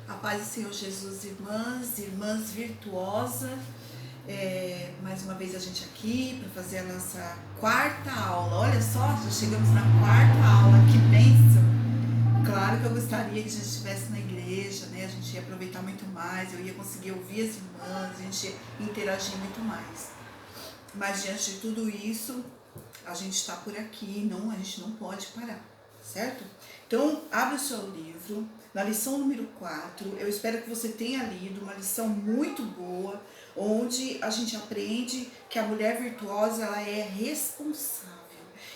A paz do Senhor Jesus, irmãs virtuosas. Mais uma vez a gente aqui para fazer a nossa quarta aula. Olha só, já chegamos na quarta aula, que bênção! Claro que eu gostaria que a gente estivesse na igreja, né? A gente ia aproveitar muito mais, eu ia conseguir ouvir as irmãs, a gente ia interagir muito mais. Mas diante de tudo isso, a gente está por aqui, a gente não pode parar, certo? Então, abre o seu livro, na lição número 4, eu espero que você tenha lido uma lição muito boa, onde a gente aprende que a mulher virtuosa, ela é responsável.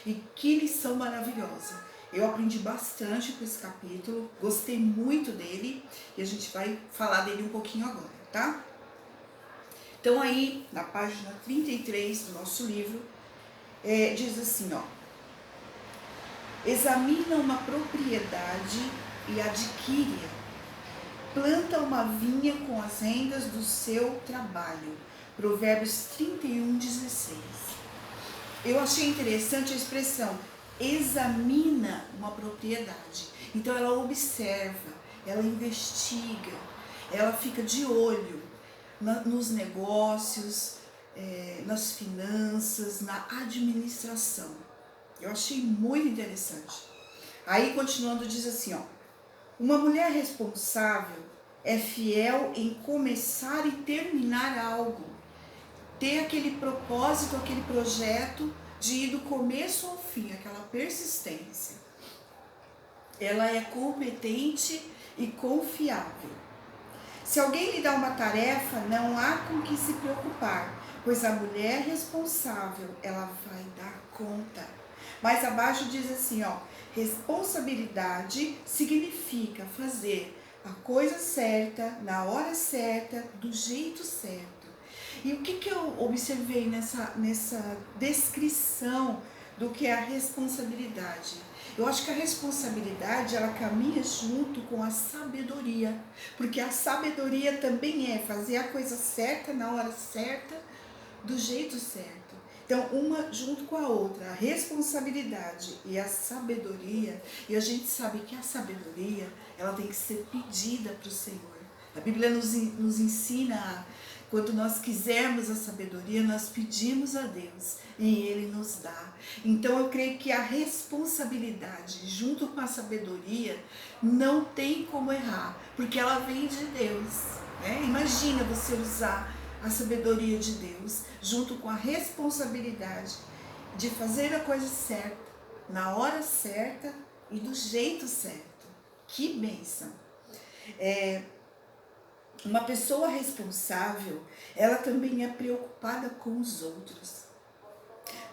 E que lição maravilhosa! Eu aprendi bastante com esse capítulo, gostei muito dele, e a gente vai falar dele um pouquinho agora, tá? Então aí, na página 33 do nosso livro, diz assim, ó: examina uma propriedade e adquire-a. Planta uma vinha com as rendas do seu trabalho. Provérbios 31:16. Eu achei interessante a expressão examina uma propriedade. Então ela observa, ela investiga, ela fica de olho nos negócios, nas finanças, na administração. Eu achei muito interessante. Aí, continuando, diz assim, ó: uma mulher responsável é fiel em começar e terminar algo. Ter aquele propósito, aquele projeto de ir do começo ao fim, aquela persistência. Ela é competente e confiável. Se alguém lhe dá uma tarefa, não há com que se preocupar, pois a mulher responsável, ela vai dar conta. Mais abaixo diz assim, ó: responsabilidade significa fazer a coisa certa, na hora certa, do jeito certo. E o que eu observei nessa descrição do que é a responsabilidade? Eu acho que a responsabilidade, ela caminha junto com a sabedoria, porque a sabedoria também é fazer a coisa certa, na hora certa, do jeito certo. Então, uma junto com a outra, a responsabilidade e a sabedoria, e a gente sabe que a sabedoria, ela tem que ser pedida para o Senhor. A Bíblia nos ensina, quando nós quisermos a sabedoria, nós pedimos a Deus e Ele nos dá. Então eu creio que a responsabilidade junto com a sabedoria não tem como errar, porque ela vem de Deus, né? Imagina você usar a sabedoria de Deus junto com a responsabilidade de fazer a coisa certa, na hora certa e do jeito certo. Que bênção! Uma pessoa responsável, ela também é preocupada com os outros.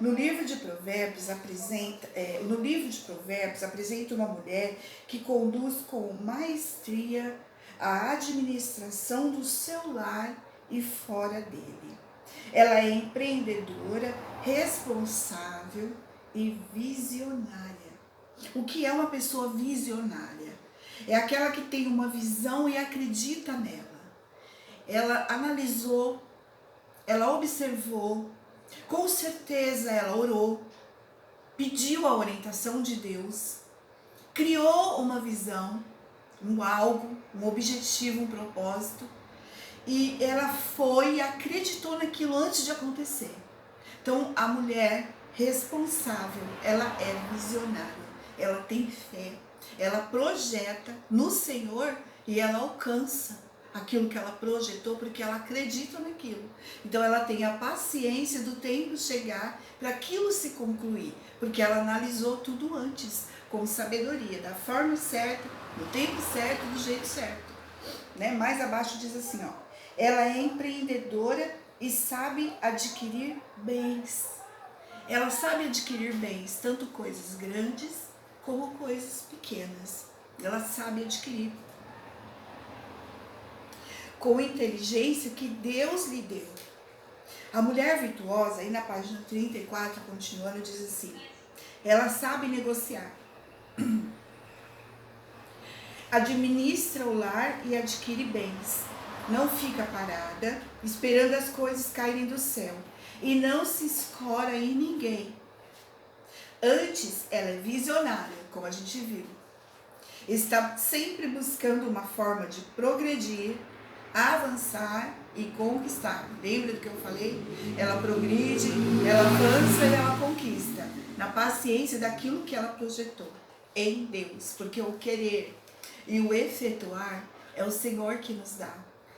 No livro de Provérbios apresenta uma mulher que conduz com maestria a administração do seu lar e fora dele. Ela é empreendedora, responsável e visionária. O que é uma pessoa visionária? É aquela que tem uma visão e acredita nela. Ela analisou, ela observou, com certeza ela orou, pediu a orientação de Deus, criou uma visão, um algo, um objetivo, um propósito, e ela foi e acreditou naquilo antes de acontecer. Então, a mulher responsável, ela é visionária, ela tem fé, ela projeta no Senhor e ela alcança aquilo que ela projetou, porque ela acredita naquilo. Então ela tem a paciência do tempo chegar para aquilo se concluir, porque ela analisou tudo antes, com sabedoria, da forma certa, no tempo certo, do jeito certo, né? Mais abaixo diz assim, ó: ela é empreendedora e sabe adquirir bens. Ela sabe adquirir bens, tanto coisas grandes como coisas pequenas. Ela sabe adquirir com inteligência que Deus lhe deu. A mulher virtuosa, aí na página 34, continuando, diz assim: ela sabe negociar, administra o lar e adquire bens. Não fica parada, esperando as coisas caírem do céu, e não se escora em ninguém. Antes, ela é visionária, como a gente viu. está sempre buscando uma forma de progredir, avançar e conquistar. Lembra do que eu falei? Ela progride, ela avança e ela conquista, na paciência daquilo que ela projetou em Deus, porque o querer e o efetuar é o Senhor que nos dá.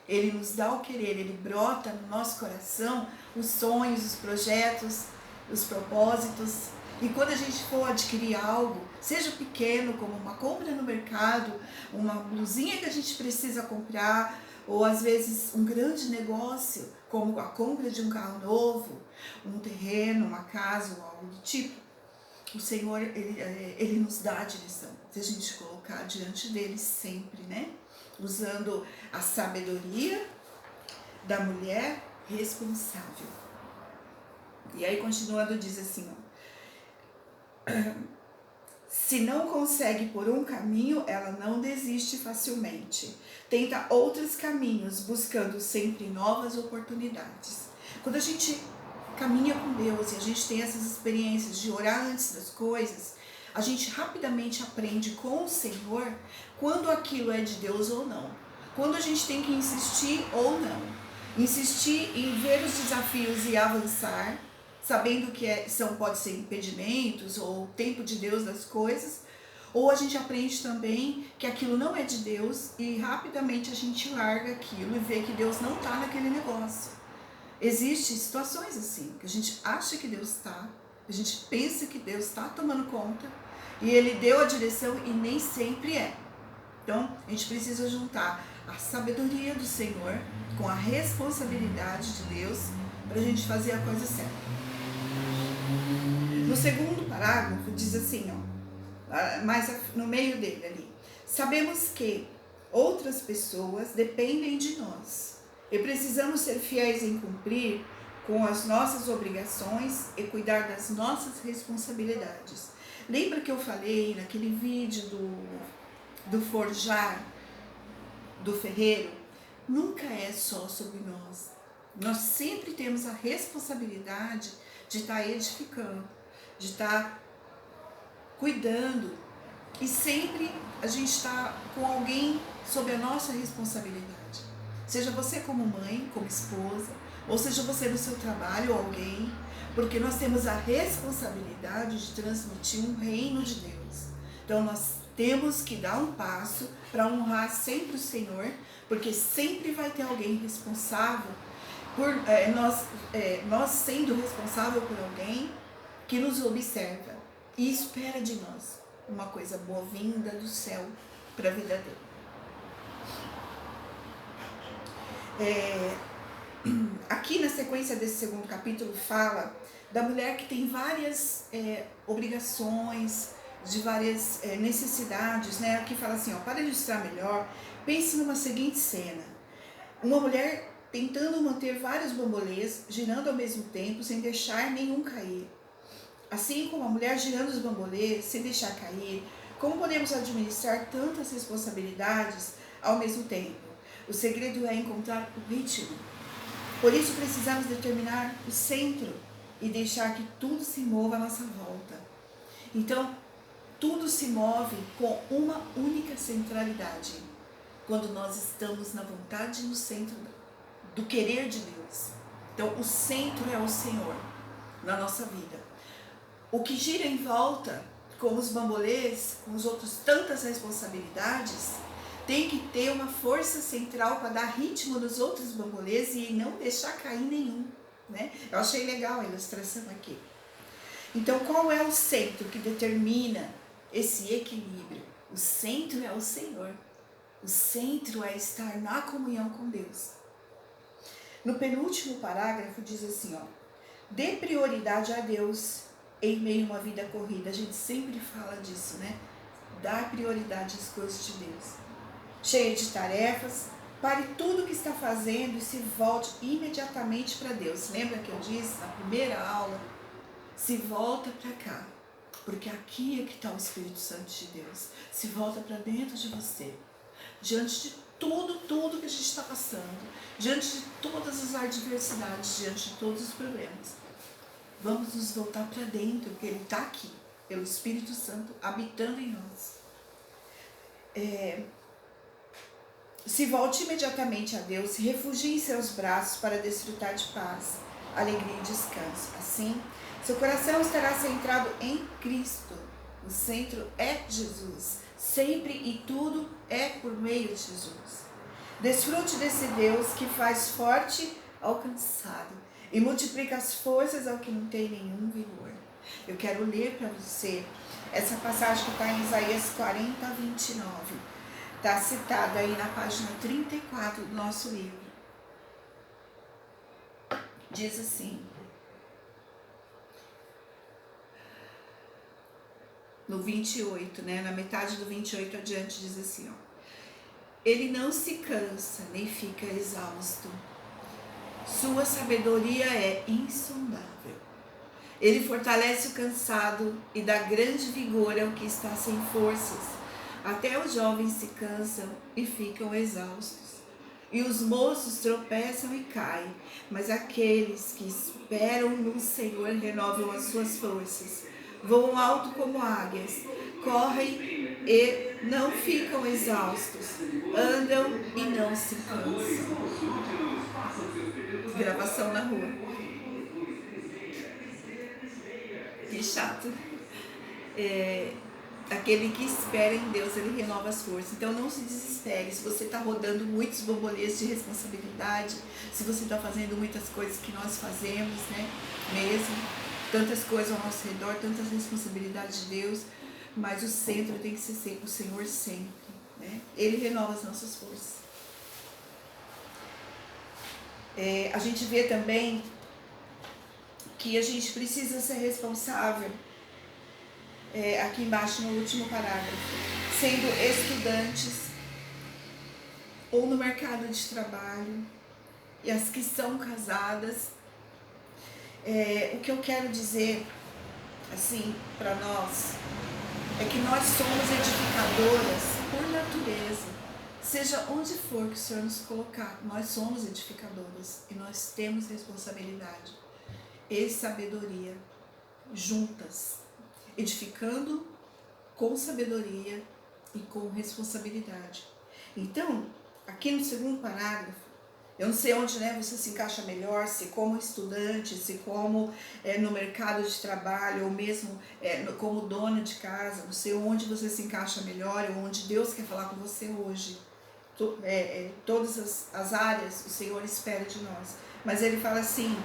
Ele nos dá o querer, ele brota no nosso coração os sonhos, os projetos, os propósitos. E quando a gente for adquirir algo, seja pequeno, como uma compra no mercado, uma blusinha que a gente precisa comprar, ou às vezes um grande negócio, como a compra de um carro novo, um terreno, uma casa ou algo do tipo, o Senhor, ele nos dá a direção, se a gente colocar diante dele sempre, né? Usando a sabedoria da mulher responsável. E aí, continuando, diz assim, ó, se não consegue por um caminho, ela não desiste facilmente. Tenta outros caminhos, buscando sempre novas oportunidades. Quando a gente caminha com Deus e a gente tem essas experiências de orar antes das coisas, a gente rapidamente aprende com o Senhor quando aquilo é de Deus ou não. Quando a gente tem que insistir ou não. Insistir em ver os desafios e avançar, sabendo que pode ser impedimentos ou o tempo de Deus das coisas, ou a gente aprende também que aquilo não é de Deus e rapidamente a gente larga aquilo e vê que Deus não está naquele negócio. Existem situações assim, que a gente acha que Deus está, a gente pensa que Deus está tomando conta e Ele deu a direção e nem sempre é. Então, a gente precisa juntar a sabedoria do Senhor com a responsabilidade de Deus para a gente fazer a coisa certa. No segundo parágrafo diz assim, ó, mais no meio dele ali, sabemos que outras pessoas dependem de nós e precisamos ser fiéis em cumprir com as nossas obrigações e cuidar das nossas responsabilidades. Lembra que eu falei naquele vídeo do forjar do ferreiro? Nunca é só sobre nós. Nós sempre temos a responsabilidade de estar edificando, de estar cuidando, e sempre a gente está com alguém sob a nossa responsabilidade. Seja você como mãe, como esposa, ou seja você no seu trabalho ou alguém, porque nós temos a responsabilidade de transmitir um reino de Deus. Então nós temos que dar um passo para honrar sempre o Senhor, porque sempre vai ter alguém responsável por nós sendo responsável por alguém que nos observa e espera de nós uma coisa boa-vinda do céu para a vida dele. Aqui na sequência desse segundo capítulo fala da mulher que tem várias obrigações, de várias necessidades, né? Aqui fala assim, ó, para ilustrar melhor, pense numa seguinte cena. Uma mulher tentando manter vários bambolês girando ao mesmo tempo sem deixar nenhum cair. Assim como a mulher girando os bambolês sem deixar cair, como podemos administrar tantas responsabilidades ao mesmo tempo? O segredo é encontrar o ritmo. Por isso precisamos determinar o centro e deixar que tudo se mova à nossa volta. Então, tudo se move com uma única centralidade, quando nós estamos na vontade e no centro do querer de Deus. Então, o centro é o Senhor na nossa vida. O que gira em volta, com os bambolês, com os outros tantas responsabilidades, tem que ter uma força central para dar ritmo nos outros bambolês e não deixar cair nenhum, né? Eu achei legal a ilustração aqui. Então, qual é o centro que determina esse equilíbrio? O centro é o Senhor. O centro é estar na comunhão com Deus. No penúltimo parágrafo diz assim, ó, dê prioridade a Deus em meio a uma vida corrida. A gente sempre fala disso, né? Dar prioridade às coisas de Deus. Cheia de tarefas, pare tudo o que está fazendo e se volte imediatamente para Deus. Lembra que eu disse na primeira aula? Se volta para cá, porque aqui é que está o Espírito Santo de Deus. Se volta para dentro de você. Diante de tudo que a gente está passando, diante de todas as adversidades, diante de todos os problemas, vamos nos voltar para dentro, porque Ele está aqui, pelo Espírito Santo, habitando em nós. Se volte imediatamente a Deus, se refugie em seus braços para desfrutar de paz, alegria e descanso. Assim, seu coração estará centrado em Cristo. O centro é Jesus. Sempre e tudo é por meio de Jesus. Desfrute desse Deus que faz forte ao cansado e multiplica as forças ao que não tem nenhum vigor. Eu quero ler para você essa passagem que está em Isaías 40, 29. Está citada aí na página 34 do nosso livro. Diz assim, no 28, né, na metade do 28 adiante, diz assim, ó. Ele não se cansa, nem fica exausto. Sua sabedoria é insondável. Ele fortalece o cansado e dá grande vigor ao que está sem forças. Até os jovens se cansam e ficam exaustos, e os moços tropeçam e caem, mas aqueles que esperam no Senhor renovam as suas forças, voam alto como águias, correm e não ficam exaustos, andam e não se cansam. Gravação na rua. Que chato. Aquele que espera em Deus, ele renova as forças. Então não se desespere. Se você está rodando muitos bambolês de responsabilidade, se você está fazendo muitas coisas que nós fazemos, né? Mesmo, tantas coisas ao nosso redor, tantas responsabilidades de Deus, mas o centro tem que ser sempre o Senhor sempre, né? Ele renova as nossas forças. A gente vê também que a gente precisa ser responsável. Aqui embaixo no último parágrafo, sendo estudantes ou no mercado de trabalho, e as que são casadas, o que eu quero dizer assim para nós é que nós somos edificadoras por natureza, seja onde for que o Senhor nos colocar, nós somos edificadoras e nós temos responsabilidade e sabedoria juntas, edificando com sabedoria e com responsabilidade. Então, aqui no segundo parágrafo, eu não sei onde, né, você se encaixa melhor, se como estudante, se como no mercado de trabalho, ou mesmo como dona de casa, não sei onde você se encaixa melhor, ou onde Deus quer falar com você hoje. Todas as áreas o Senhor espera de nós. Mas ele fala assim,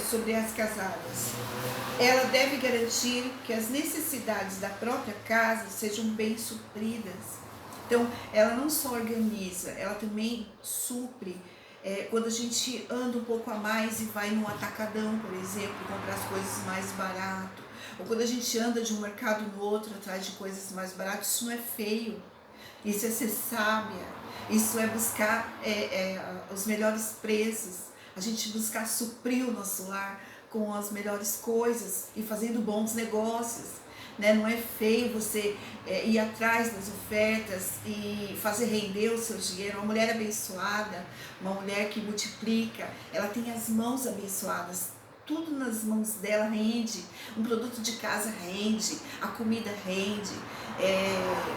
sobre as casadas. Ela deve garantir que as necessidades da própria casa sejam bem supridas. Então, ela não só organiza, ela também supre. Quando a gente anda um pouco a mais e vai num atacadão, por exemplo, comprar as coisas mais barato, ou quando a gente anda de um mercado no outro atrás de coisas mais baratas, isso não é feio, isso é ser sábia, isso é buscar os melhores preços, a gente buscar suprir o nosso lar com as melhores coisas e fazendo bons negócios, né? Não é feio você ir atrás das ofertas e fazer render o seu dinheiro. Uma mulher abençoada, uma mulher que multiplica, ela tem as mãos abençoadas, tudo nas mãos dela rende, um produto de casa rende, a comida rende,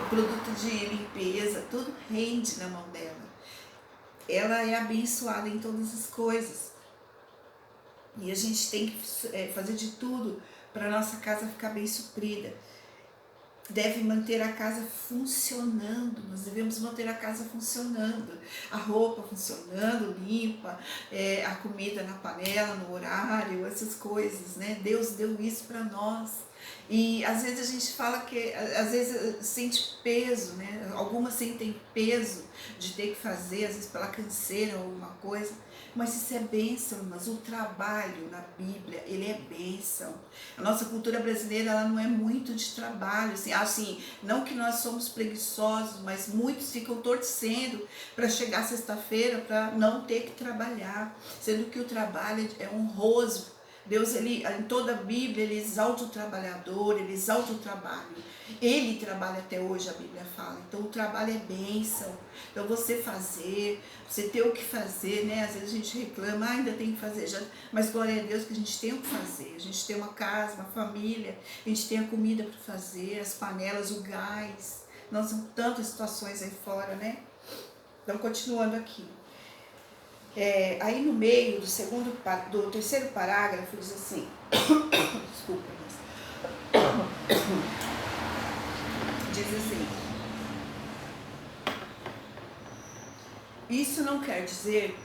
o produto de limpeza, tudo rende na mão dela. Ela é abençoada em todas as coisas. E a gente tem que fazer de tudo para a nossa casa ficar bem suprida. Deve manter a casa funcionando, nós devemos manter a casa funcionando, a roupa funcionando, limpa, a comida na panela, no horário, essas coisas, né? Deus deu isso para nós. E às vezes a gente fala que, às vezes sente peso, né? Algumas sentem peso de ter que fazer, às vezes pela canseira ou alguma coisa, mas isso é bênção, mas o trabalho na Bíblia, ele é bênção. A nossa cultura brasileira, ela não é muito de trabalho, assim, não que nós somos preguiçosos, mas muitos ficam torcendo para chegar sexta-feira para não ter que trabalhar, sendo que o trabalho é honroso. Deus, ele, em toda a Bíblia, ele exalta o trabalhador, ele exalta o trabalho. Ele trabalha até hoje, a Bíblia fala. Então o trabalho é bênção. Então você fazer, você ter o que fazer, né? Às vezes a gente reclama, ainda tem que fazer, mas glória a Deus que a gente tem o que fazer. A gente tem uma casa, uma família, a gente tem a comida para fazer, as panelas, o gás. Não são tantas situações aí fora, né? Então, continuando aqui. Aí no meio do terceiro parágrafo diz assim, desculpa, diz assim: isso não quer dizer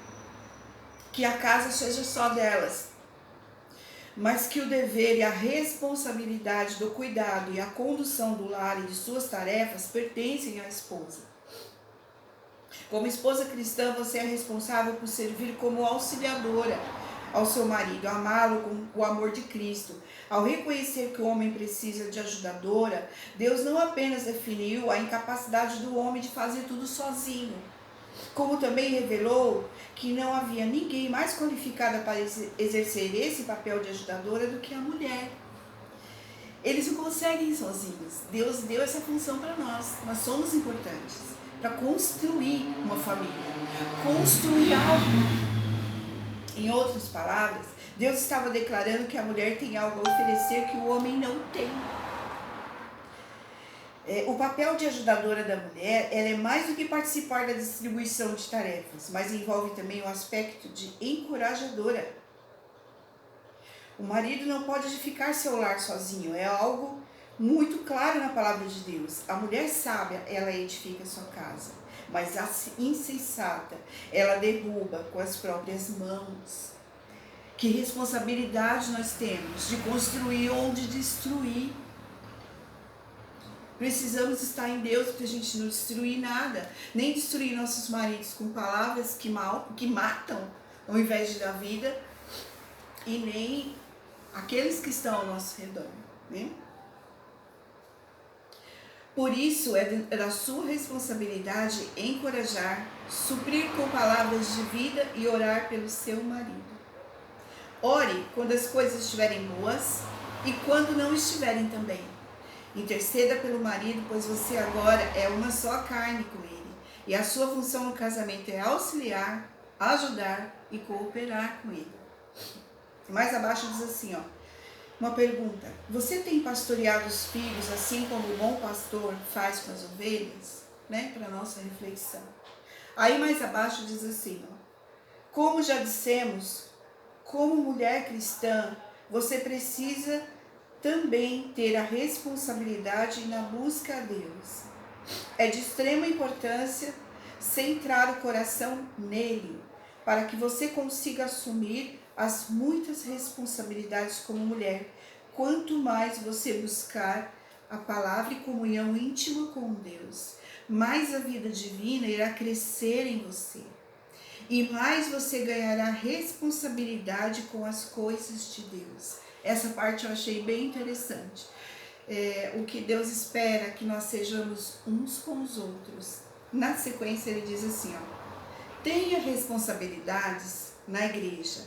que a casa seja só delas, mas que o dever e a responsabilidade do cuidado e a condução do lar e de suas tarefas pertencem à esposa. Como esposa cristã, você é responsável por servir como auxiliadora ao seu marido, amá-lo com o amor de Cristo. Ao reconhecer que o homem precisa de ajudadora, Deus não apenas definiu a incapacidade do homem de fazer tudo sozinho, como também revelou que não havia ninguém mais qualificada para exercer esse papel de ajudadora do que a mulher. Eles não conseguem sozinhos. Deus deu essa função para nós. Nós somos importantes para construir uma família, construir algo. Em outras palavras, Deus estava declarando que a mulher tem algo a oferecer que o homem não tem. O papel de ajudadora da mulher, ela é mais do que participar da distribuição de tarefas, mas envolve também o aspecto de encorajadora. O marido não pode edificar seu lar sozinho, é algo muito claro na palavra de Deus. A mulher sábia, ela edifica sua casa, mas a insensata, ela derruba com as próprias mãos. Que responsabilidade nós temos de construir ou de destruir. Precisamos estar em Deus para a gente não destruir nada, nem destruir nossos maridos com palavras que matam ao invés de dar vida, e nem aqueles que estão ao nosso redor, né? Por isso, é da sua responsabilidade encorajar, suprir com palavras de vida e orar pelo seu marido. Ore quando as coisas estiverem boas e quando não estiverem também. Interceda pelo marido, pois você agora é uma só carne com ele. E a sua função no casamento é auxiliar, ajudar e cooperar com ele. Mais abaixo diz assim, uma pergunta: você tem pastoreado os filhos assim como o bom pastor faz com as ovelhas? Né? Para nossa reflexão. Aí mais abaixo diz assim, como já dissemos, como mulher cristã, você precisa também ter a responsabilidade na busca a Deus. É de extrema importância centrar o coração nele, para que você consiga assumir as muitas responsabilidades como mulher. Quanto mais você buscar a palavra e comunhão íntima com Deus, mais a vida divina irá crescer em você. E mais você ganhará responsabilidade com as coisas de Deus. Essa parte eu achei bem interessante. O que Deus espera que nós sejamos uns com os outros. Na sequência ele diz assim, tenha responsabilidades na igreja.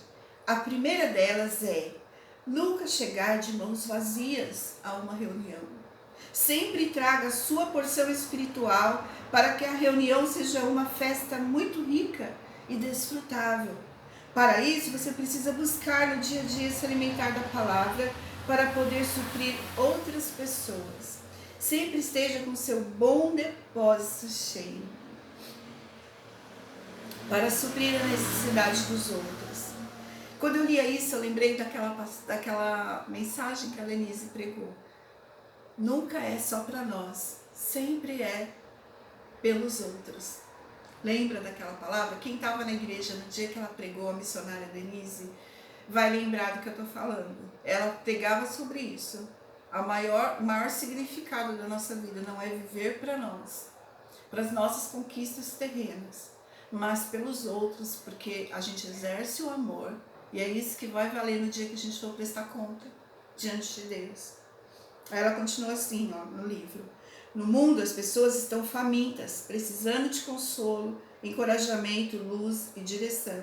A primeira delas é nunca chegar de mãos vazias a uma reunião. Sempre traga a sua porção espiritual para que a reunião seja uma festa muito rica e desfrutável. Para isso, você precisa buscar no dia a dia se alimentar da palavra para poder suprir outras pessoas. Sempre esteja com seu bom depósito cheio para suprir a necessidade dos outros. Quando eu lia isso, eu lembrei daquela mensagem que a Lenise pregou. Nunca é só para nós, sempre é pelos outros. Lembra daquela palavra? Quem estava na igreja no dia que ela pregou, a missionária Denise, vai lembrar do que eu estou falando. Ela pregava sobre isso. O maior significado da nossa vida não é viver para nós, para as nossas conquistas terrenas, mas pelos outros, porque a gente exerce o amor. E é isso que vai valer no dia que a gente for prestar conta diante de Deus. Aí ela continua assim, no livro. No mundo as pessoas estão famintas, precisando de consolo, encorajamento, luz e direção.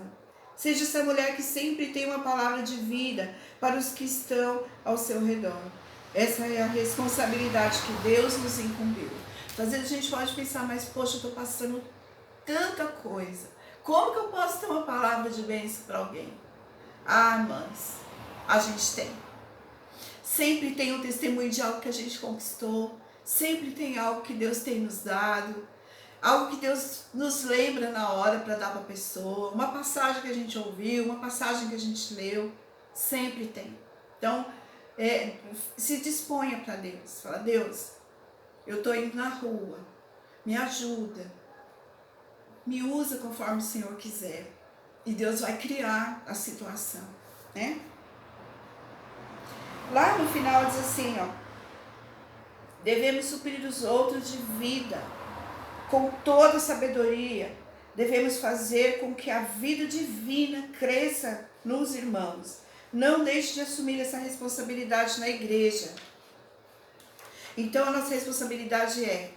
Seja essa mulher que sempre tem uma palavra de vida para os que estão ao seu redor. Essa é a responsabilidade que Deus nos incumbiu. Às vezes a gente pode pensar, mas poxa, eu estou passando tanta coisa. Como que eu posso ter uma palavra de bênção para alguém? Irmãs, a gente tem. Sempre tem um testemunho de algo que a gente conquistou. Sempre tem algo que Deus tem nos dado, algo que Deus nos lembra na hora para dar para a pessoa, uma passagem que a gente ouviu, uma passagem que a gente leu, sempre tem. Então, se disponha para Deus. Fala, Deus, eu estou indo na rua, me ajuda, me usa conforme o Senhor quiser. E Deus vai criar a situação, né? Lá no final diz assim, ó, devemos suprir os outros de vida, com toda sabedoria, devemos fazer com que a vida divina cresça nos irmãos. Não deixe de assumir essa responsabilidade na igreja. Então a nossa responsabilidade é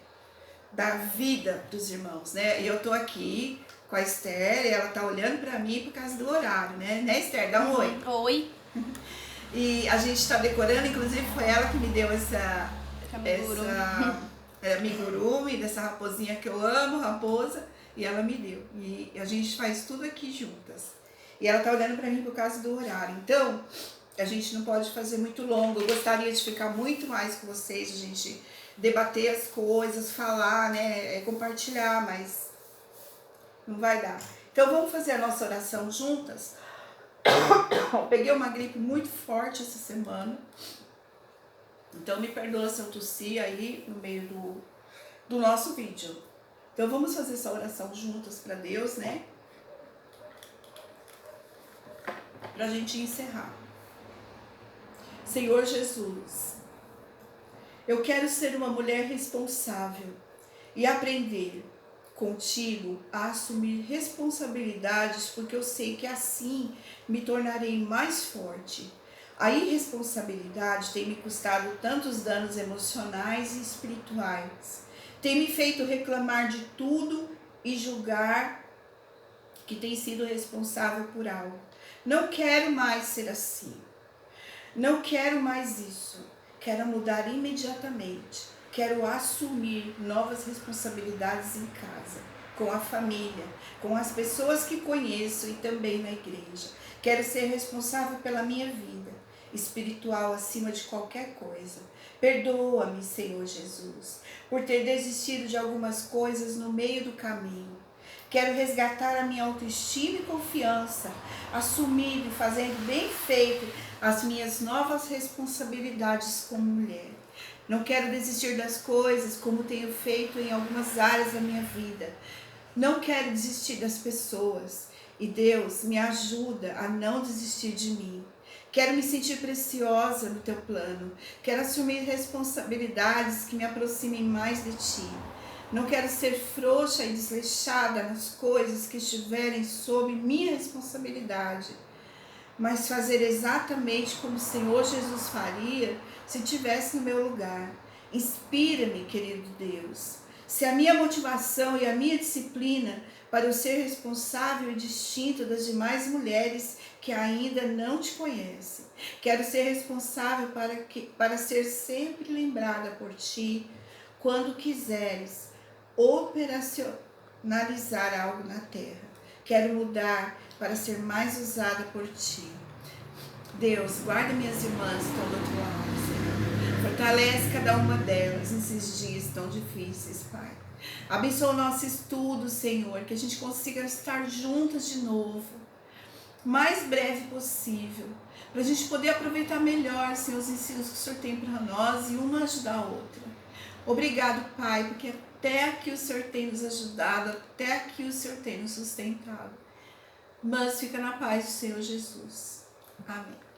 da vida dos irmãos, né? E eu tô aqui com a Esther, e ela tá olhando para mim por causa do horário, né? Né, Esther? Dá um oi. Oi. E a gente tá decorando, inclusive foi ela que me deu essa amigurumi, dessa raposinha que eu amo, raposa, e ela me deu. E a gente faz tudo aqui juntas. E ela tá olhando para mim por causa do horário. Então, a gente não pode fazer muito longo. Eu gostaria de ficar muito mais com vocês, a gente debater as coisas, falar, né, compartilhar, mas não vai dar. Então vamos fazer a nossa oração juntas. Peguei uma gripe muito forte essa semana, então me perdoa se eu tossi aí no meio do nosso vídeo. Então vamos fazer essa oração juntas para Deus, né? Pra gente encerrar. Senhor Jesus, eu quero ser uma mulher responsável e aprender contigo a assumir responsabilidades, porque eu sei que assim me tornarei mais forte. A irresponsabilidade tem me custado tantos danos emocionais e espirituais. Tem me feito reclamar de tudo e julgar que tem sido responsável por algo. Não quero mais ser assim. Não quero mais isso. Quero mudar imediatamente. Quero assumir novas responsabilidades em casa, com a família, com as pessoas que conheço e também na igreja. Quero ser responsável pela minha vida espiritual acima de qualquer coisa. Perdoa-me, Senhor Jesus, por ter desistido de algumas coisas no meio do caminho. Quero resgatar a minha autoestima e confiança, assumindo e fazendo bem feito as minhas novas responsabilidades como mulher. Não quero desistir das coisas como tenho feito em algumas áreas da minha vida. Não quero desistir das pessoas. E Deus, me ajuda a não desistir de mim. Quero me sentir preciosa no teu plano. Quero assumir responsabilidades que me aproximem mais de ti. Não quero ser frouxa e desleixada nas coisas que estiverem sob minha responsabilidade, mas fazer exatamente como o Senhor Jesus faria se estivesse no meu lugar. Inspira-me, querido Deus. Se a minha motivação e a minha disciplina para eu ser responsável e distinto das demais mulheres que ainda não te conhecem. Quero ser responsável para ser sempre lembrada por ti quando quiseres operacionalizar algo na terra. Quero mudar para ser mais usada por ti. Deus, guarda minhas irmãs que estão do outro lado, Senhor. Fortalece cada uma delas nesses dias tão difíceis, Pai. Abençoa o nosso estudo, Senhor, que a gente consiga estar juntas de novo, o mais breve possível, para a gente poder aproveitar melhor, Senhor, os ensinos que o Senhor tem para nós e uma ajudar a outra. Obrigado, Pai, porque até aqui o Senhor tem nos ajudado, até aqui o Senhor tem nos sustentado. Mas fica na paz do Senhor Jesus. Amém.